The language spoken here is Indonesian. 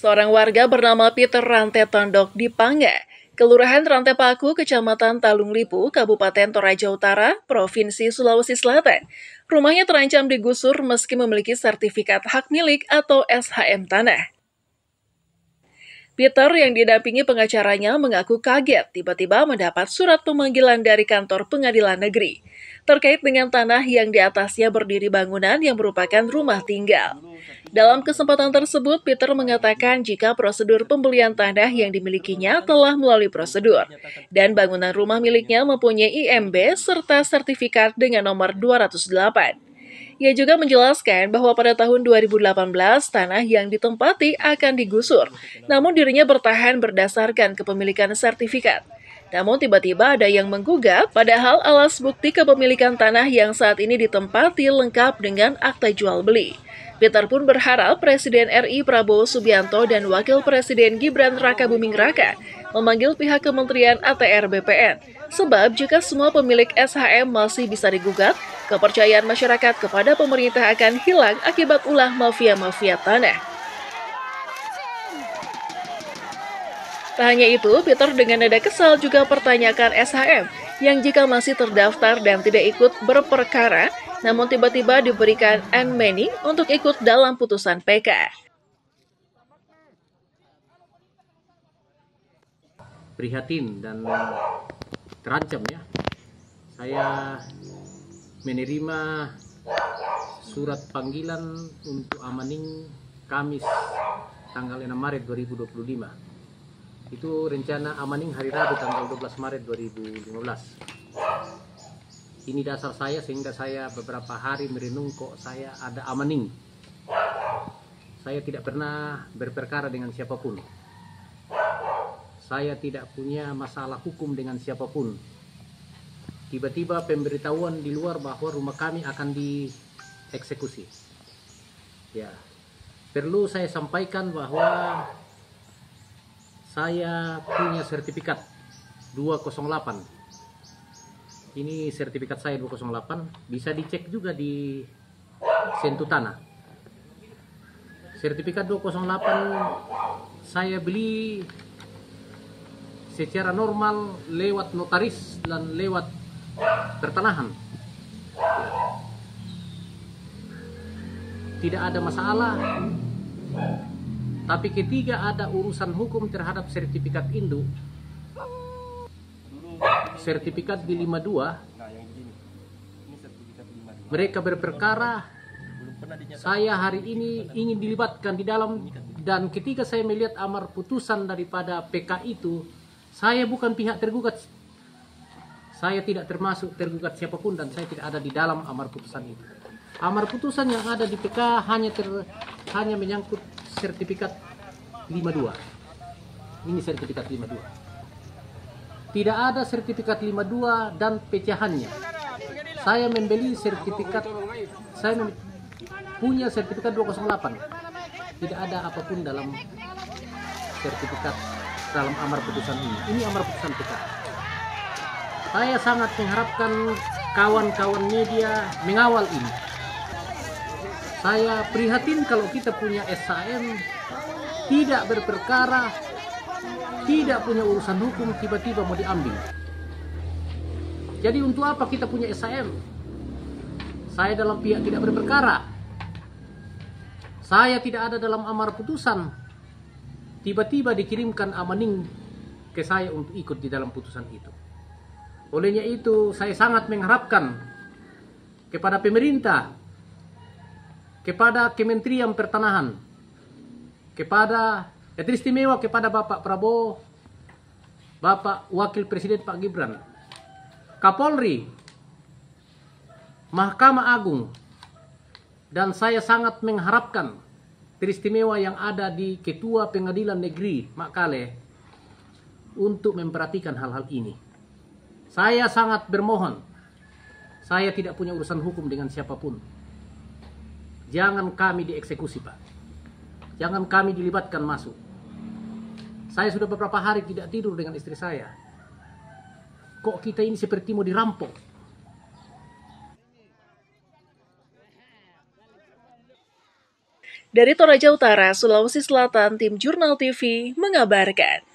Seorang warga bernama Peter Rantai Tondok di Pangga, Kelurahan Rantai Paku, Kecamatan Talung Lipu, Kabupaten Toraja Utara, Provinsi Sulawesi Selatan. Rumahnya terancam digusur meski memiliki sertifikat hak milik atau SHM tanah. Peter yang didampingi pengacaranya mengaku kaget tiba-tiba mendapat surat pemanggilan dari kantor pengadilan negeri terkait dengan tanah yang di atasnya berdiri bangunan yang merupakan rumah tinggal. Dalam kesempatan tersebut, Peter mengatakan jika prosedur pembelian tanah yang dimilikinya telah melalui prosedur dan bangunan rumah miliknya mempunyai IMB serta sertifikat dengan nomor 208. Ia juga menjelaskan bahwa pada tahun 2018 tanah yang ditempati akan digusur, namun dirinya bertahan berdasarkan kepemilikan sertifikat. Namun tiba-tiba ada yang menggugat, padahal alas bukti kepemilikan tanah yang saat ini ditempati lengkap dengan akta jual beli. Peter pun berharap Presiden RI Prabowo Subianto dan Wakil Presiden Gibran Rakabuming Raka memanggil pihak Kementerian ATR BPN. Sebab jika semua pemilik SHM masih bisa digugat, kepercayaan masyarakat kepada pemerintah akan hilang akibat ulah mafia-mafia tanah. Tak hanya itu, Peter dengan nada kesal juga pertanyakan SHM yang jika masih terdaftar dan tidak ikut berperkara, namun tiba-tiba diberikan N-Mening untuk ikut dalam putusan PK. Prihatin dan terancam ya. Saya menerima surat panggilan untuk amaning Kamis tanggal 6 Maret 2025. Itu rencana amaning hari Rabu tanggal 12 Maret 2015. Ini dasar saya sehingga saya beberapa hari merenung kok saya ada amaning. Saya tidak pernah berperkara dengan siapapun. Saya tidak punya masalah hukum dengan siapapun. Tiba-tiba pemberitahuan di luar bahwa rumah kami akan dieksekusi. Ya, perlu saya sampaikan bahwa saya punya sertifikat 208. Ini sertifikat saya 208, bisa dicek juga di Sentutana. Sertifikat 208 saya beli secara normal lewat notaris dan lewat pertanahan. Tidak ada masalah. Tapi ketika ada urusan hukum terhadap sertifikat induk, sertifikat di 52, mereka berperkara, saya hari ini ingin dilibatkan di dalam, dan ketika saya melihat amar putusan daripada PK itu, saya bukan pihak tergugat. Saya tidak termasuk tergugat siapapun dan saya tidak ada di dalam amar putusan itu. Amar putusan yang ada di PK hanya menyangkut sertifikat 52. Ini sertifikat 52. Tidak ada sertifikat 52 dan pecahannya. Saya membeli sertifikat, saya punya sertifikat 208. Tidak ada apapun dalam sertifikat dalam amar putusan ini. Ini amar putusan PK. Saya sangat mengharapkan kawan-kawan media mengawal ini. Saya prihatin kalau kita punya SHM tidak berperkara, tidak punya urusan hukum, tiba-tiba mau diambil. Jadi untuk apa kita punya SHM? Saya dalam pihak tidak berperkara. Saya tidak ada dalam amar putusan. Tiba-tiba dikirimkan amaning ke saya untuk ikut di dalam putusan itu. Olehnya itu saya sangat mengharapkan kepada pemerintah, kepada Kementerian Pertanahan, kepada teristimewa kepada Bapak Prabowo, Bapak Wakil Presiden Pak Gibran, Kapolri, Mahkamah Agung, dan saya sangat mengharapkan teristimewa yang ada di Ketua Pengadilan Negeri Makale untuk memperhatikan hal-hal ini. Saya sangat bermohon, saya tidak punya urusan hukum dengan siapapun. Jangan kami dieksekusi, Pak. Jangan kami dilibatkan masuk. Saya sudah beberapa hari tidak tidur dengan istri saya. Kok kita ini seperti mau dirampok? Dari Toraja Utara, Sulawesi Selatan, tim Jurnal TV mengabarkan.